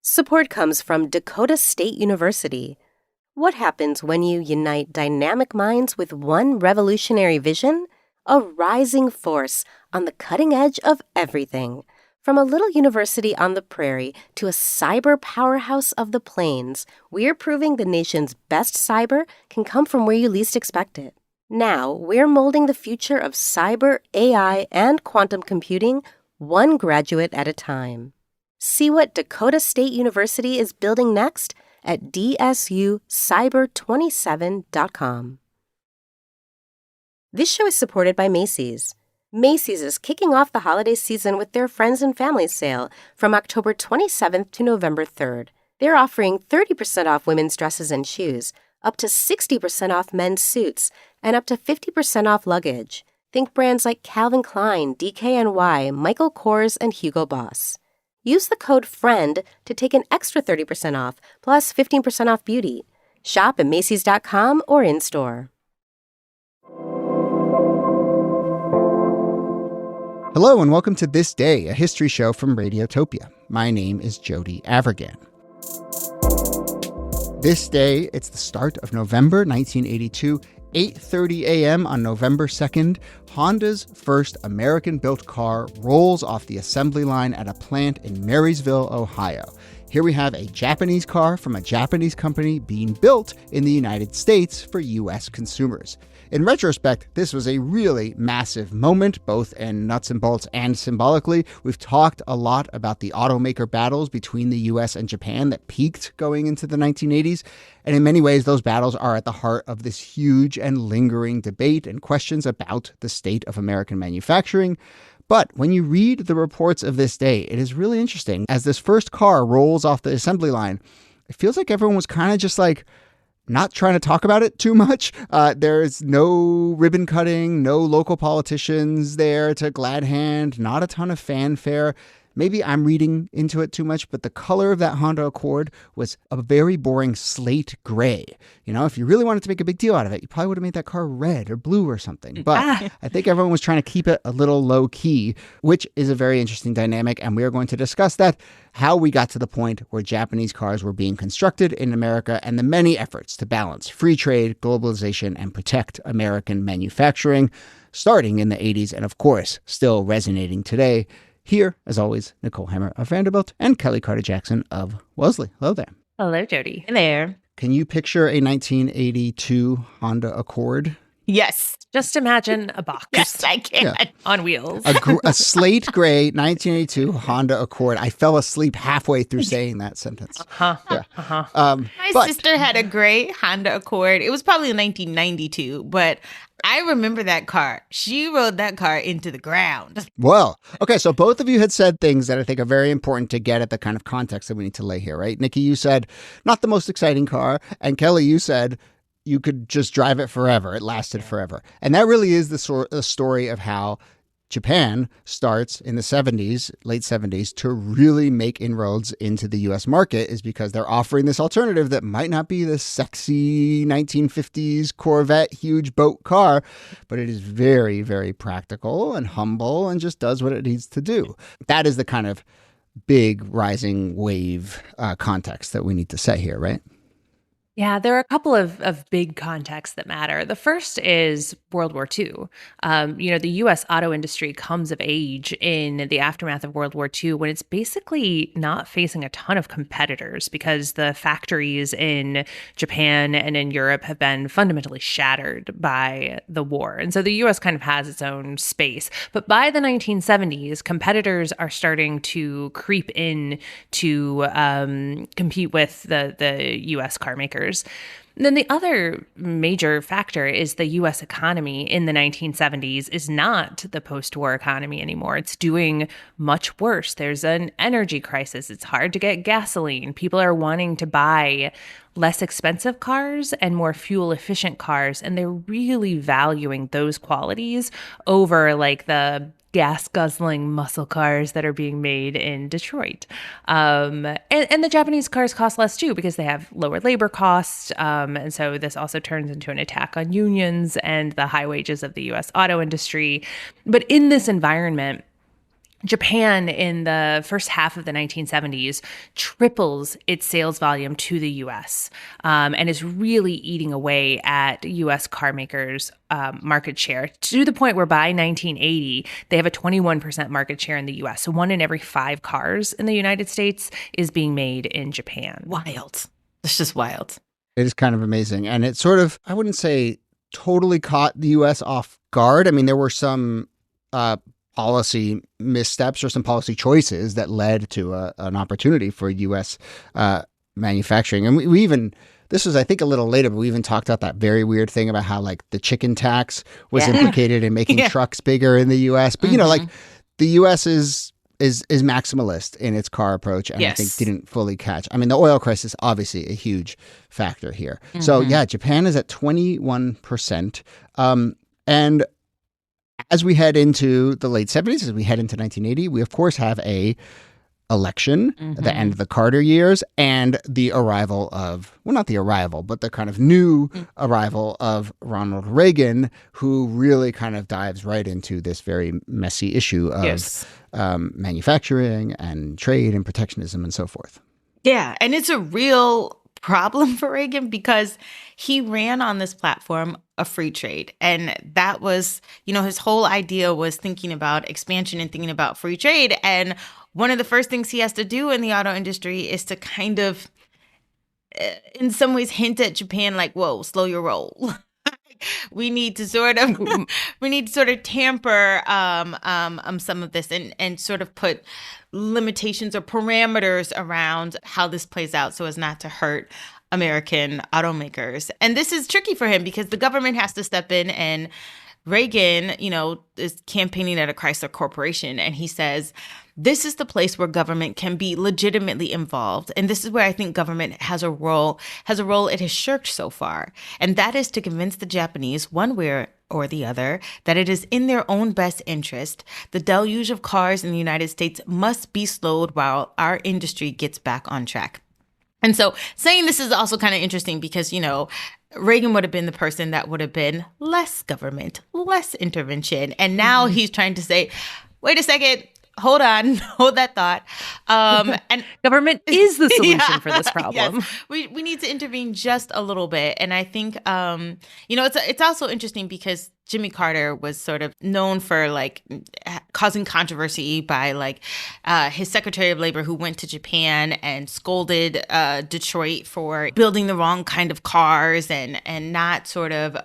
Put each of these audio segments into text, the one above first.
Support comes from Dakota State University. What happens when you unite dynamic minds with one revolutionary vision? A rising force on the cutting edge of everything. From a little university on the prairie to a cyber powerhouse of the plains, we're proving the nation's best cyber can come from where you least expect it. Now, we're molding the future of cyber, AI, and quantum computing one graduate at a time. See what Dakota State University is building next at dsucyber27.com. This show is supported by Macy's. Macy's is kicking off the holiday season with their Friends and Family sale from October 27th to November 3rd. They're offering 30% off women's dresses and shoes, up to 60% off men's suits, and up to 50% off luggage. Think brands like Calvin Klein, DKNY, Michael Kors, and Hugo Boss. Use the code FRIEND to take an extra 30% off, plus 15% off beauty. Shop at Macy's.com or in-store. Hello and welcome to This Day, a history show from Radiotopia. My name is Jody Avirgan. This day, it's the start of November 1982, 8:30 a.m. on November 2nd, Honda's first American-built car rolls off the assembly line at a plant in Marysville, Ohio. Here we have a Japanese car from a Japanese company being built in the United States for U.S. consumers. In retrospect, this was a really massive moment, both in nuts and bolts and symbolically. We've talked a lot about the automaker battles between the U.S. and Japan that peaked going into the 1980s. And in many ways, those battles are at the heart of this huge and lingering debate and questions about the state of American manufacturing. But when you read the reports of this day, it is really interesting. As this first car rolls off the assembly line, it feels like everyone was kind of just like, not trying to talk about it too much. There's no ribbon cutting, no local politicians there to glad hand, not a ton of fanfare. Maybe I'm reading into it too much, but the color of that Honda Accord was a very boring slate gray. You know, if you really wanted to make a big deal out of it, you probably would have made that car red or blue or something. But I think everyone was trying to keep it a little low key, which is a very interesting dynamic. And we are going to discuss that, how we got to the point where Japanese cars were being constructed in America and the many efforts to balance free trade, globalization, and protect American manufacturing, starting in the 80s and, of course, still resonating today. Here, as always, Nicole Hammer of Vanderbilt and Kellie Carter-Jackson of Wellesley. Hello there. Hello, Jody. Hey there. Can you picture a 1982 Honda Accord? Yes. Just imagine a box. Yes, I can. Yeah. On wheels. A slate gray 1982 Honda Accord. I fell asleep halfway through saying that sentence. Uh-huh. Yeah. Uh-huh. My sister had a gray Honda Accord. It was probably in 1992, but I remember that car. She rode that car into the ground. Well, okay, so both of you had said things that I think are very important to get at the kind of context that we need to lay here, right? Niki, you said, not the most exciting car. And Kellie, you said, you could just drive it forever. It lasted forever. And that really is the story of how Japan starts in the 70s, late 70s, to really make inroads into the U.S. market, is because they're offering this alternative that might not be the sexy 1950s Corvette huge boat car, but it is very, very practical and humble and just does what it needs to do. That is the kind of big rising wave context that we need to set here, right? Yeah, there are a couple of big contexts that matter. The first is World War II. The U.S. auto industry comes of age in the aftermath of World War II when it's basically not facing a ton of competitors because the factories in Japan and in Europe have been fundamentally shattered by the war. And so the U.S. kind of has its own space. But by the 1970s, competitors are starting to creep in to compete with the U.S. car makers. And then the other major factor is the U.S. economy in the 1970s is not the post-war economy anymore. It's doing much worse. There's an energy crisis. It's hard to get gasoline. People are wanting to buy less expensive cars and more fuel-efficient cars, and they're really valuing those qualities over like the gas-guzzling muscle cars that are being made in Detroit. And the Japanese cars cost less too because they have lower labor costs. And so this also turns into an attack on unions and the high wages of the U.S. auto industry. But in this environment, Japan in the first half of the 1970s triples its sales volume to the US, and is really eating away at US car makers' market share, to the point where by 1980, they have a 21% market share in the US. So 1 in every 5 cars in the United States is being made in Japan. Wild. It's just wild. It is kind of amazing. And it sort of, I wouldn't say totally caught the US off guard. I mean, there were some policy missteps or some policy choices that led to an opportunity for U.S. Manufacturing. And we even, this was, I think, a little later, but we even talked about that very weird thing about how like the chicken tax was implicated in making trucks bigger in the U.S. But, you know, like the U.S. is maximalist in its car approach, and I think didn't fully catch. I mean, the oil crisis, obviously a huge factor here. So yeah, Japan is at 21%. And as we head into the late 70s, as we head into 1980, we of course have a election at the end of the Carter years and the arrival of, well, not the arrival, but the kind of new arrival of Ronald Reagan, who really kind of dives right into this very messy issue of manufacturing and trade and protectionism and so forth. Yeah, and it's a real problem for Reagan because he ran on this platform of free trade. And that was, you know, his whole idea was thinking about expansion and thinking about free trade. And one of the first things he has to do in the auto industry is to kind of, in some ways, hint at Japan like, whoa, slow your roll. We need to sort of tamper some of this and sort of put limitations or parameters around how this plays out so as not to hurt American automakers. And this is tricky for him because the government has to step in, and Reagan, you know, is campaigning at a Chrysler Corporation, and he says, this is the place where government can be legitimately involved. And this is where I think government has a role it has shirked so far. And that is to convince the Japanese, one way or the other, that it is in their own best interest. The deluge of cars in the United States must be slowed while our industry gets back on track. And so saying this is also kind of interesting because, you know, Reagan would have been the person that would have been less government, less intervention. And now he's trying to say, wait a second, hold on, hold that thought. And government is the solution for this problem. Yes. We need to intervene just a little bit. And I think, you know, it's also interesting because Jimmy Carter was sort of known for like causing controversy by like his Secretary of Labor who went to Japan and scolded Detroit for building the wrong kind of cars and not sort of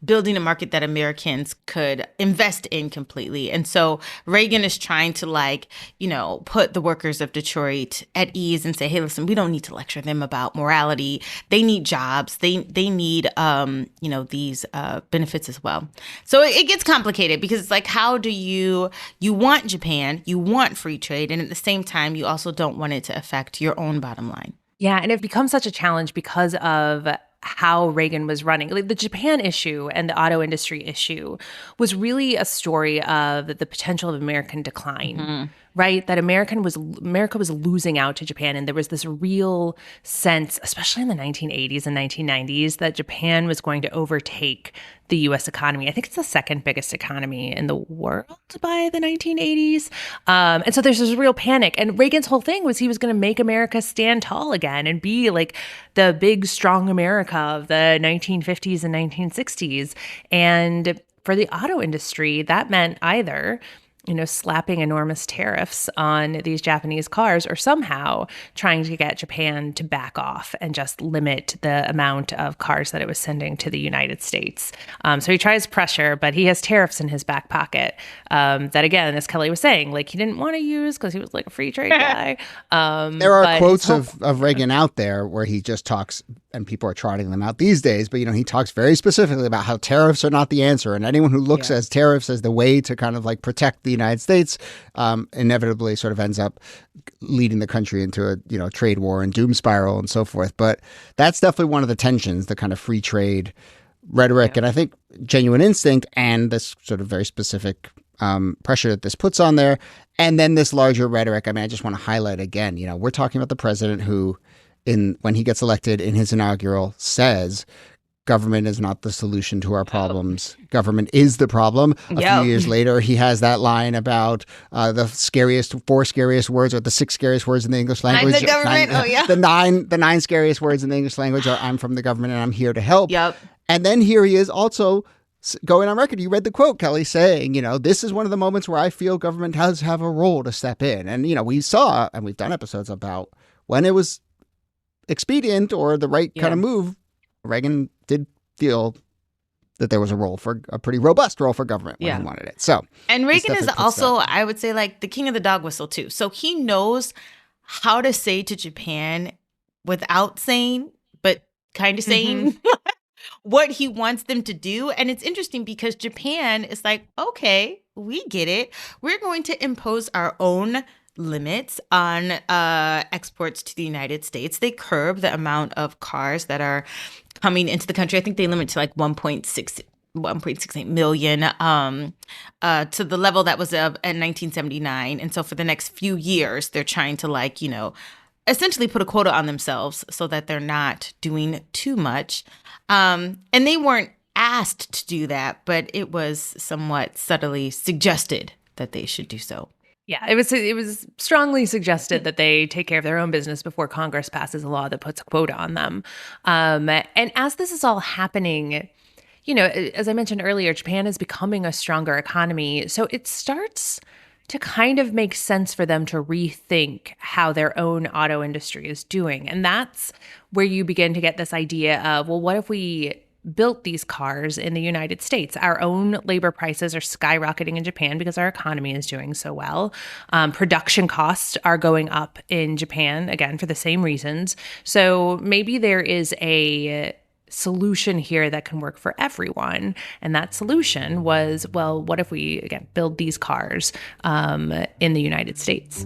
building a market that Americans could invest in completely. And so Reagan is trying to like, you know, put the workers of Detroit at ease and say, hey, listen, we don't need to lecture them about morality. They need jobs. They need, you know, these benefits as well. So it gets complicated because it's like, how do you want Japan, you want free trade, and at the same time, you also don't want it to affect your own bottom line. Yeah, and it becomes such a challenge because of how Reagan was running. Like the Japan issue and the auto industry issue was really a story of the potential of American decline, right? That America was losing out to Japan. And there was this real sense, especially in the 1980s and 1990s, that Japan was going to overtake the U.S. economy. I think it's the second biggest economy in the world by the 1980s. And so there's this real panic. And Reagan's whole thing was he was going to make America stand tall again and be like the big, strong America of the 1950s and 1960s. And for the auto industry, that meant either, you know, slapping enormous tariffs on these Japanese cars or somehow trying to get Japan to back off and just limit the amount of cars that it was sending to the United States. So he tries pressure, but he has tariffs in his back pocket that, again, as Kellie was saying, like he didn't want to use because he was like a free trade guy. There are quotes of Reagan out there where he just talks, and people are trotting them out these days, but, you know, he talks very specifically about how tariffs are not the answer. And anyone who looks at tariffs as the way to kind of like protect the United States inevitably sort of ends up leading the country into a, you know, trade war and doom spiral and so forth. But that's definitely one of the tensions, the kind of free trade rhetoric. And I think genuine instinct and this sort of very specific pressure that this puts on there. And then this larger rhetoric. I mean, I just want to highlight again, you know, we're talking about the president who, when he gets elected in his inaugural, says government is not the solution to our problems. Government is the problem. A few years later, he has that line about the four scariest words, or the six scariest words in the English language. I'm the government. The nine scariest words in the English language are "I'm from the government and I'm here to help." Yep. And then here he is also going on record. You read the quote, Kellie, saying, this is one of the moments where I feel government does have a role to step in. And, we saw, and we've done episodes about when it was expedient or the right kind of move, Reagan did feel that there was a pretty robust role for government when he wanted it. So, and Reagan is also, I would say, like the king of the dog whistle too. So he knows how to say to Japan without saying, but kind of saying what he wants them to do. And it's interesting because Japan is like, okay, we get it. We're going to impose our own limits on exports to the United States. They curb the amount of cars that are coming into the country. I think they limit to like 1.68 million to the level that was of in 1979. And so for the next few years, they're trying to essentially put a quota on themselves so that they're not doing too much. And they weren't asked to do that, but it was somewhat subtly suggested that they should do so. Yeah, it was strongly suggested that they take care of their own business before Congress passes a law that puts a quota on them. And as this is all happening, as I mentioned earlier, Japan is becoming a stronger economy. So it starts to kind of make sense for them to rethink how their own auto industry is doing. And that's where you begin to get this idea of, well, what if we built these cars in the United States? Our own labor prices are skyrocketing in Japan because our economy is doing so well. Production costs are going up in Japan, again, for the same reasons. So maybe there is a solution here that can work for everyone. And that solution was, well, what if we, again, build these cars in the United States?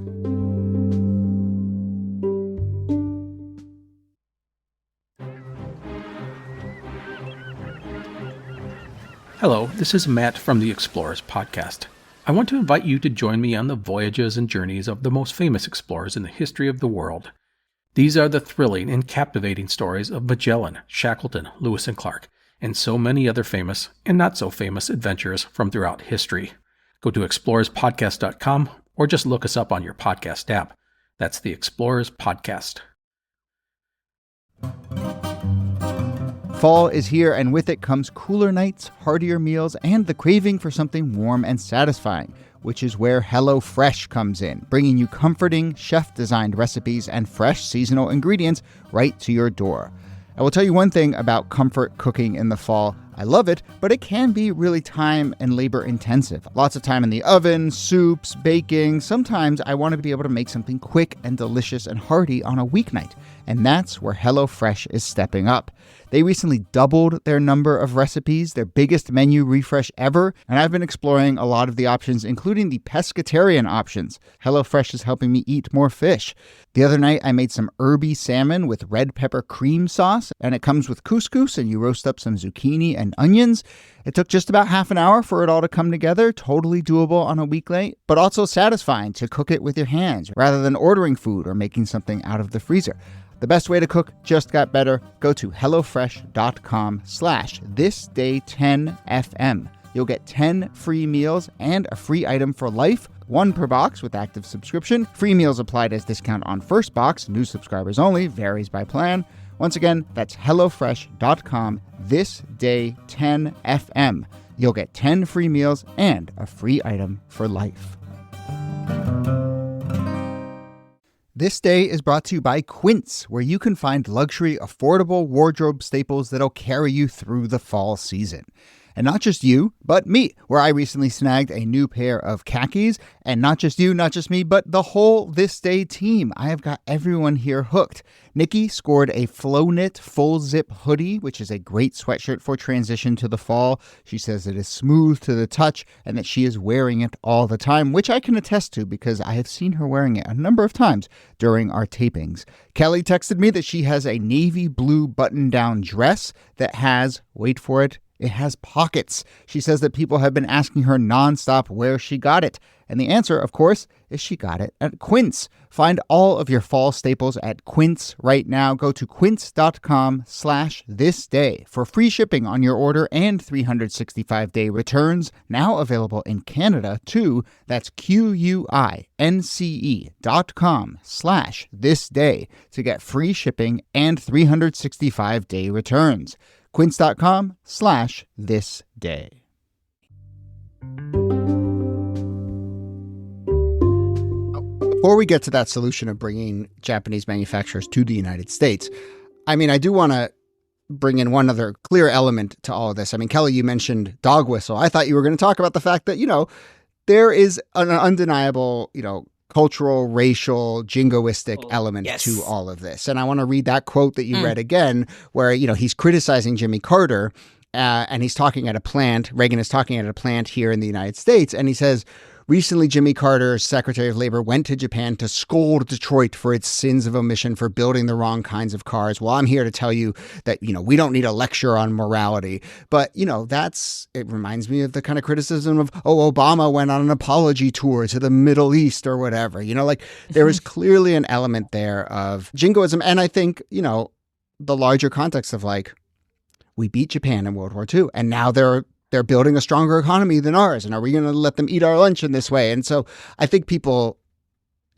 Hello, this is Matt from the Explorers Podcast. I want to invite you to join me on the voyages and journeys of the most famous explorers in the history of the world. These are the thrilling and captivating stories of Magellan, Shackleton, Lewis and Clark, and so many other famous and not so famous adventurers from throughout history. Go to explorerspodcast.com or just look us up on your podcast app. That's the Explorers Podcast. Fall is here, and with it comes cooler nights, heartier meals, and the craving for something warm and satisfying, which is where HelloFresh comes in, bringing you comforting, chef-designed recipes and fresh seasonal ingredients right to your door. I will tell you one thing about comfort cooking in the fall. I love it, but it can be really time and labor intensive. Lots of time in the oven, soups, baking. Sometimes I want to be able to make something quick and delicious and hearty on a weeknight, and that's where HelloFresh is stepping up. They recently doubled their number of recipes, their biggest menu refresh ever, and I've been exploring a lot of the options, including the pescatarian options. HelloFresh is helping me eat more fish. The other night, I made some herby salmon with red pepper cream sauce, and it comes with couscous, and you roast up some zucchini and onions. It took just about half an hour for it all to come together, totally doable on a weeknight, but also satisfying to cook it with your hands rather than ordering food or making something out of the freezer. The best way to cook just got better. Go to hellofresh.com/thisday10fm. You'll get 10 free meals and a free item for life, 1 per box with active subscription. Free meals applied as discount on first box. New subscribers only. Varies by plan. Once again, that's hellofresh.com/thisday10fm. You'll get 10 free meals and a free item for life. This day is brought to you by Quince, where you can find luxury, affordable wardrobe staples that'll carry you through the fall season. And not just you, but me, where I recently snagged a new pair of khakis. And not just you, not just me, but the whole This Day team. I have got everyone here hooked. Niki scored a flow knit full zip hoodie, which is a great sweatshirt for transition to the fall. She says it is smooth to the touch and that she is wearing it all the time, which I can attest to because I have seen her wearing it a number of times during our tapings. Kellie texted me that she has a navy blue button-down dress that has, wait for it, It has pockets. She says that people have been asking her nonstop where she got it. And the answer, of course, is she got it at Quince. Find all of your fall staples at Quince right now. Go to quince.com/thisday for free shipping on your order and 365-day returns. Now available in Canada, too. That's QUINCE.com/thisday to get free shipping and 365-day returns. Quince.com/thisday. Before we get to that solution of bringing Japanese manufacturers to the United States, I mean, I do want to bring in one other clear element to all of this. I mean, Kellie, you mentioned dog whistle. I thought you were going to talk about the fact that, there is an undeniable, cultural, racial, jingoistic element to all of this. And I want to read that quote that you read again, where, he's criticizing Jimmy Carter and he's talking at a plant. Reagan is talking at a plant here in the United States. And he says, recently, Jimmy Carter, Secretary of Labor, went to Japan to scold Detroit for its sins of omission for building the wrong kinds of cars. Well, I'm here to tell you that, we don't need a lecture on morality. But, it reminds me of the kind of criticism of, Obama went on an apology tour to the Middle East or whatever. There is clearly an element there of jingoism. And I think, the larger context of we beat Japan in World War II, and now they're building a stronger economy than ours. And are we going to let them eat our lunch in this way? And so I think people,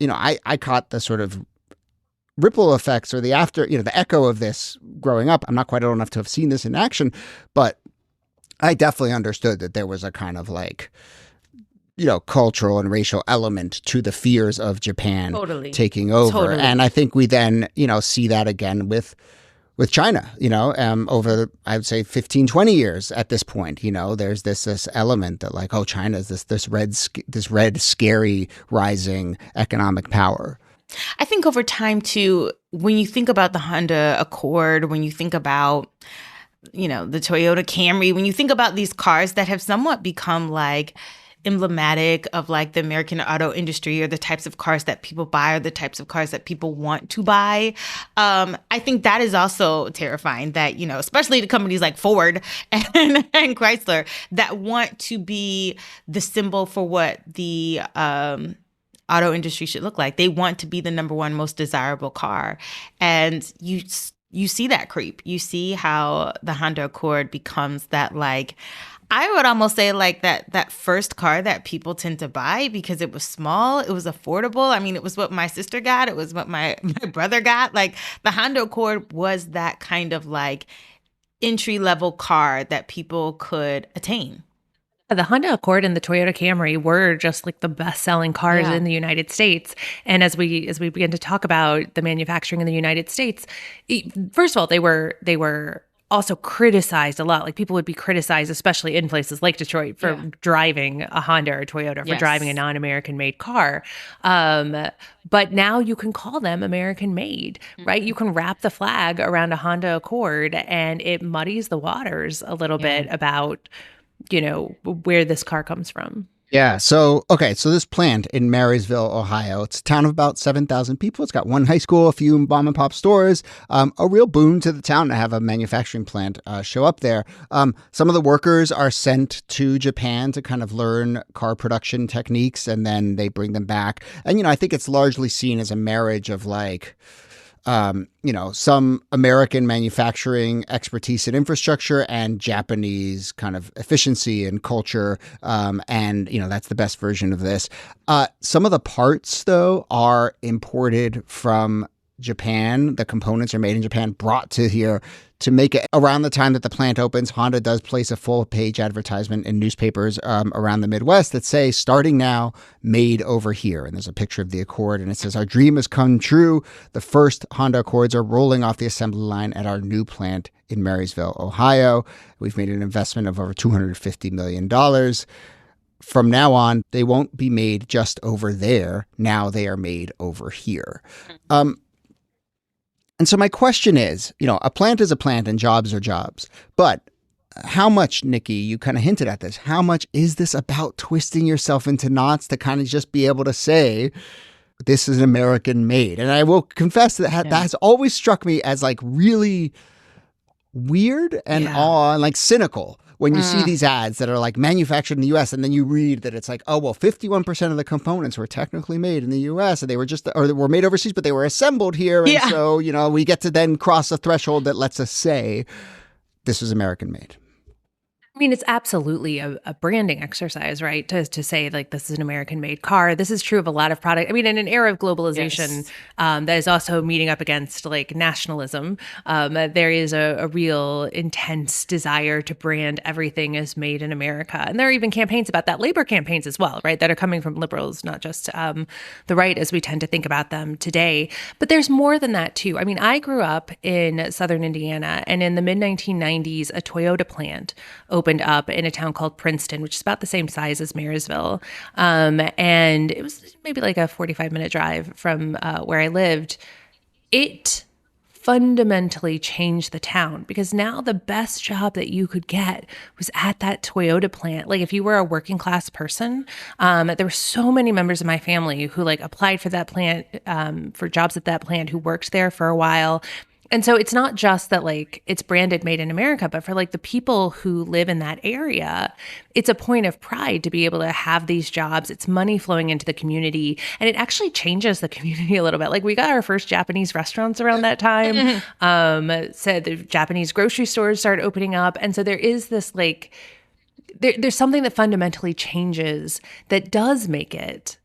I caught the sort of ripple effects or the echo of this growing up. I'm not quite old enough to have seen this in action, but I definitely understood that there was a kind of cultural and racial element to the fears of Japan taking over. Totally. And I think we then, see that again with China, over, I would say 15, 20 years at this point, there's this element that China is this red, scary, rising economic power. I think over time, too, when you think about the Honda Accord, when you think about, the Toyota Camry, when you think about these cars that have somewhat become emblematic of the American auto industry, or the types of cars that people buy, or the types of cars that people want to buy. I think that is also terrifying that, especially to companies like Ford and Chrysler that want to be the symbol for what the auto industry should look like. They want to be the number one most desirable car. And you see that creep. You see how the Honda Accord becomes that I would almost say that first car that people tend to buy because it was small, it was affordable. I mean, it was what my sister got. It was what my brother got. The Honda Accord was that kind of entry-level car that people could attain. The Honda Accord and the Toyota Camry were just the best-selling cars in the United States. And as we begin to talk about the manufacturing in the United States, first of all, they were also criticized a lot. People would be criticized, especially in places like Detroit, for driving a Honda or Toyota, for driving a non-American made car. But now you can call them American made, right? You can wrap the flag around a Honda Accord and it muddies the waters a little bit about, where this car comes from. Yeah. So this plant in Marysville, Ohio, it's a town of about 7,000 people. It's got one high school, a few mom and pop stores, a real boon to the town to have a manufacturing plant show up there. Some of the workers are sent to Japan to kind of learn car production techniques, and then they bring them back. And, I think it's largely seen as a marriage of some American manufacturing expertise and infrastructure and Japanese kind of efficiency and culture. And that's the best version of this. Some of the parts, though, are imported from Japan. The components are made in Japan, brought to here to make it. Around the time that the plant opens, Honda does place a full-page advertisement in newspapers around the Midwest that say, starting now, made over here. And there's a picture of the Accord, and it says, our dream has come true. The first Honda Accords are rolling off the assembly line at our new plant in Marysville, Ohio. We've made an investment of over $250 million. From now on, they won't be made just over there. Now they are made over here. And so my question is, a plant is a plant and jobs are jobs. But how much, Niki, you kind of hinted at this, how much is this about twisting yourself into knots to kind of just be able to say, this is American made? And I will confess that that has always struck me as really weird and awe and cynical when you see these ads that are like manufactured in the U.S. and then you read that it's like, oh, well, 51% of the components were technically made in the U.S. and they were they were made overseas, but they were assembled here. And so, we get to then cross a threshold that lets us say this was American made. I mean, it's absolutely a branding exercise, right? To say like this is an American-made car. This is true of a lot of products. I mean, in an era of globalization that is also meeting up against like nationalism, there is a real intense desire to brand everything as made in America. And there are even campaigns about that, labor campaigns as well, right? That are coming from liberals, not just the right as we tend to think about them today. But there's more than that too. I mean, I grew up in Southern Indiana, and in the mid-1990s, a Toyota plant opened up in a town called Princeton, which is about the same size as Marysville. And it was maybe like a 45-minute drive from where I lived. It fundamentally changed the town because now the best job that you could get was at that Toyota plant. Like if you were a working class person, there were so many members of my family who like applied for that plant, for jobs at that plant, who worked there for a while. And so it's not just that like it's branded made in America, but for like the people who live in that area, it's a point of pride to be able to have these jobs. It's money flowing into the community, and it actually changes the community a little bit. Like we got our first Japanese restaurants around that time. So the Japanese grocery stores started opening up. And so there is this like, there's something that fundamentally changes that does make it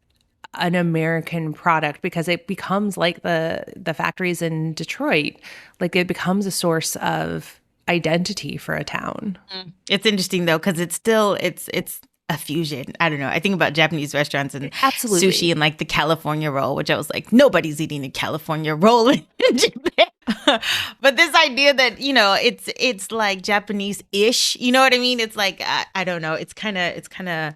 an American product, because it becomes like the factories in Detroit, like it becomes a source of identity for a town. It's interesting though, because it's still it's a fusion. I don't know. I think about Japanese restaurants and Absolutely. sushi and like the California roll, which I was like, nobody's eating a California roll in Japan. But this idea that, it's like Japanese-ish, you know what I mean? It's like, I don't know. It's kind of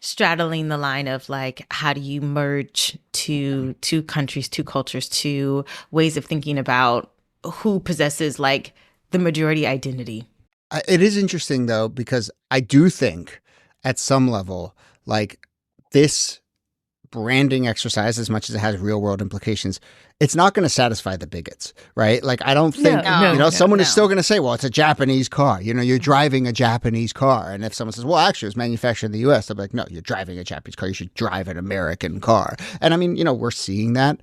straddling the line of like, how do you merge two countries, two cultures, two ways of thinking about who possesses like the majority identity? It is interesting though, because I do think at some level, like this branding exercise, as much as it has real world implications, it's not going to satisfy the bigots, right? Like, I don't think, someone is still going to say, well, it's a Japanese car. You're driving a Japanese car. And if someone says, well, actually, it was manufactured in the U.S., they'll be like, no, you're driving a Japanese car. You should drive an American car. And I mean, we're seeing that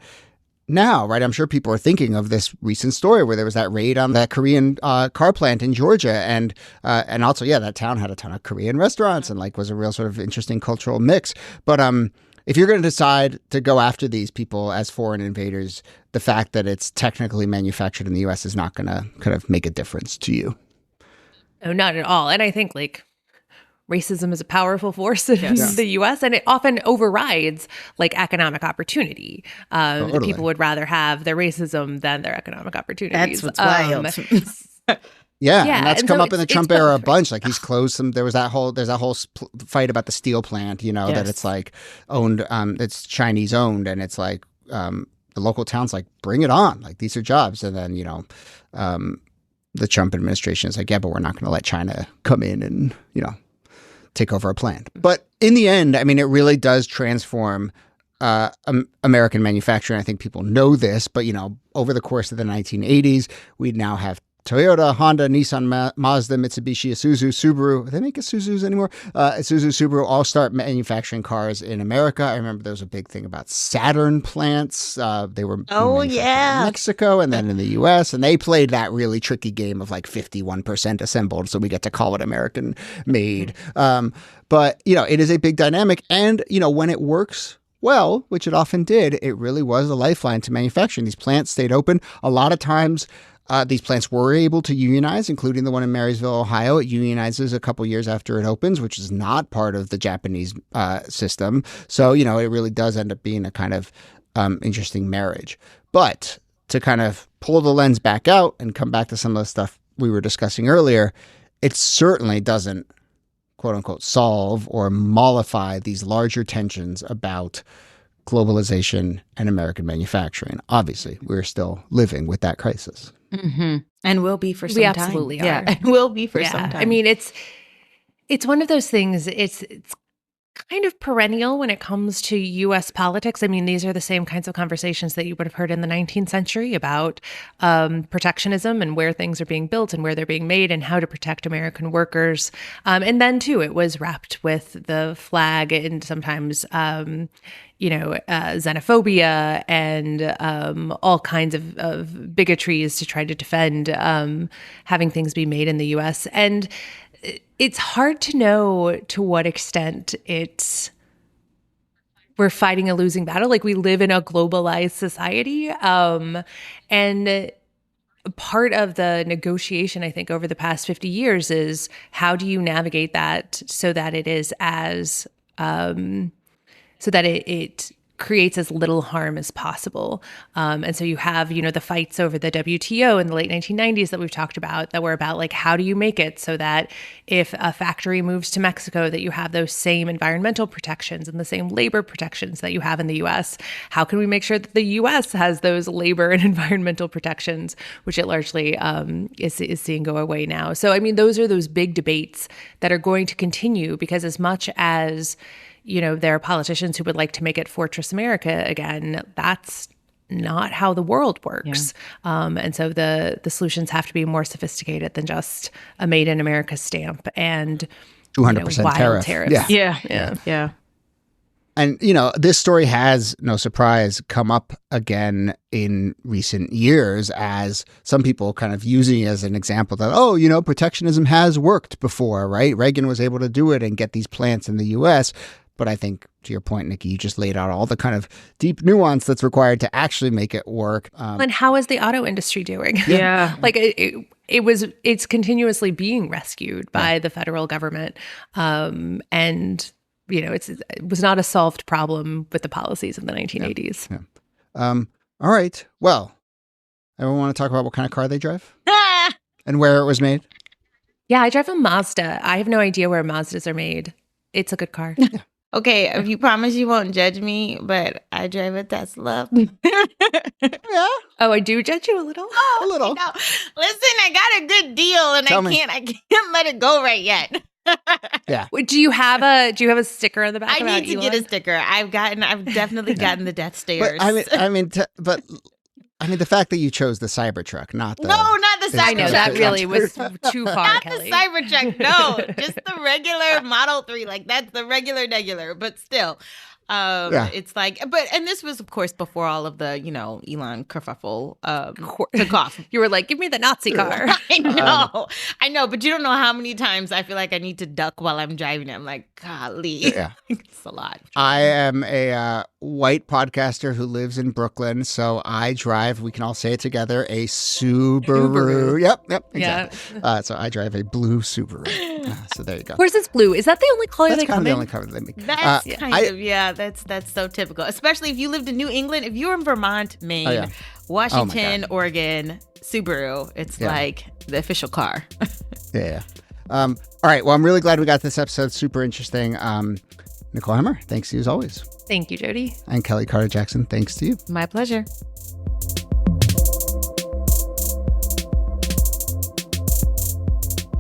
now, right? I'm sure people are thinking of this recent story where there was that raid on that Korean car plant in Georgia. And also, that town had a ton of Korean restaurants and like was a real sort of interesting cultural mix. But if you're going to decide to go after these people as foreign invaders, the fact that it's technically manufactured in the U.S. is not going to kind of make a difference to you. No, not at all. And I think like racism is a powerful force in the U.S. and it often overrides like economic opportunity. Totally. People would rather have their racism than their economic opportunities. That's what's wild. Yeah, and that's come up in the Trump era a bunch. Like he's closed some. There's that whole fight about the steel plant. That it's like owned. It's Chinese owned, and it's like the local town's like, bring it on. Like these are jobs, and then the Trump administration is like, yeah, but we're not going to let China come in and take over a plant. But in the end, I mean, it really does transform American manufacturing. I think people know this, but over the course of the 1980s, we now have Toyota, Honda, Nissan, Mazda, Mitsubishi, Isuzu, Subaru. Do they make Isuzus anymore? Isuzu, Subaru all start manufacturing cars in America. I remember there was a big thing about Saturn plants. They were in Mexico and then in the U.S. And they played that really tricky game of like 51% assembled. So we get to call it American made. But, it is a big dynamic. And, when it works well, which it often did, it really was a lifeline to manufacturing. These plants stayed open. A lot of times, these plants were able to unionize, including the one in Marysville, Ohio. It unionizes a couple years after it opens, which is not part of the Japanese system. So, it really does end up being a kind of interesting marriage. But to kind of pull the lens back out and come back to some of the stuff we were discussing earlier, it certainly doesn't, quote unquote, solve or mollify these larger tensions about globalization and American manufacturing. Obviously, we're still living with that crisis. Mm-hmm. And will be for some we time. Absolutely are. Yeah, and will be for some time. I mean, it's one of those things. It's kind of perennial when it comes to U.S. politics. I mean, these are the same kinds of conversations that you would have heard in the 19th century about protectionism and where things are being built and where they're being made and how to protect American workers. And then, too, it was wrapped with the flag and sometimes xenophobia and all kinds of bigotries to try to defend having things be made in the U.S. And it's hard to know to what extent we're fighting a losing battle. Like, we live in a globalized society. And part of the negotiation, I think, over the past 50 years is how do you navigate that so that it is as so that it creates as little harm as possible. And so you have, the fights over the WTO in the late 1990s that we've talked about that were about, like, how do you make it so that if a factory moves to Mexico, that you have those same environmental protections and the same labor protections that you have in the US? How can we make sure that the US has those labor and environmental protections, which it largely is seeing go away now? So, I mean, those are those big debates that are going to continue, because as much as there are politicians who would like to make it Fortress America again, that's not how the world works. Yeah. And so the solutions have to be more sophisticated than just a Made in America stamp and 200% wild tariffs. Yeah. And, this story has, no surprise, come up again in recent years as some people kind of using it as an example that, protectionism has worked before, right? Reagan was able to do it and get these plants in the U.S., but I think, to your point, Niki, you just laid out all the kind of deep nuance that's required to actually make it work. And how is the auto industry doing? Yeah. Like it's continuously being rescued by the federal government. And, it was not a solved problem with the policies of the 1980s. Yeah. All right. Well, everyone want to talk about what kind of car they drive? And where it was made? Yeah, I drive a Mazda. I have no idea where Mazdas are made. It's a good car. Okay, if you promise you won't judge me, but I drive a Tesla. Yeah. Oh, I do judge you a little? A little. No. Listen, I got a good deal and I can't let it go right yet. Yeah. Wait, do you have a sticker on the back? I need to get a sticker. I've definitely gotten the death stares. But the fact that you chose the Cybertruck, not the... No, not the Cybertruck. I know, that really was too far, Not Kellie. the Cybertruck, no. Just the regular Model 3. Like, that's the regular, but still. It's like, and this was, of course, before all of the, Elon kerfuffle took off. You were like, give me the Nazi car. I know, but you don't know how many times I feel like I need to duck while I'm driving it. I'm like, golly, it's a lot. I am a white podcaster who lives in Brooklyn, so I drive, we can all say it together, a Subaru. Yep, exactly. Yeah. So I drive a blue Subaru. So there you go. Where's this blue? Is that the only color That's they come in? That's kind of the only color they make. That's that's so typical. Especially if you lived in New England. If you're in Vermont, Maine, Washington, Oregon, Subaru, it's like the official car. Yeah. All right. Well, I'm really glad we got this episode. Super interesting. Nicole Hemmer, thanks to you as always. Thank you, Jody. And Kellie Carter-Jackson, thanks to you. My pleasure.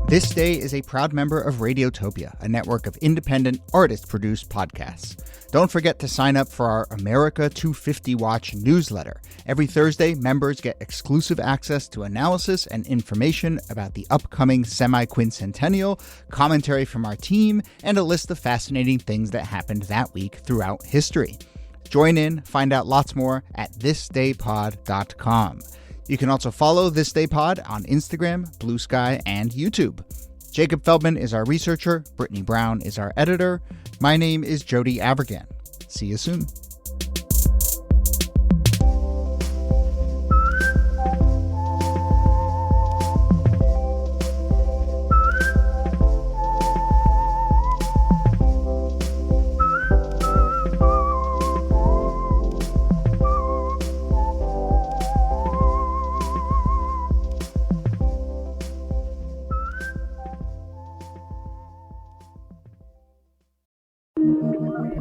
This Day is a proud member of Radiotopia, a network of independent, artist-produced podcasts. Don't forget to sign up for our America250 Watch newsletter. Every Thursday, members get exclusive access to analysis and information about the upcoming semi-quincentennial, commentary from our team, and a list of fascinating things that happened that week throughout history. Join in, find out lots more at thisdaypod.com. You can also follow This Day Pod on Instagram, Blue Sky, and YouTube. Jacob Feldman is our researcher. Brittany Brown is our editor. My name is Jody Abergan. See you soon.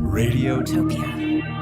Radiotopia.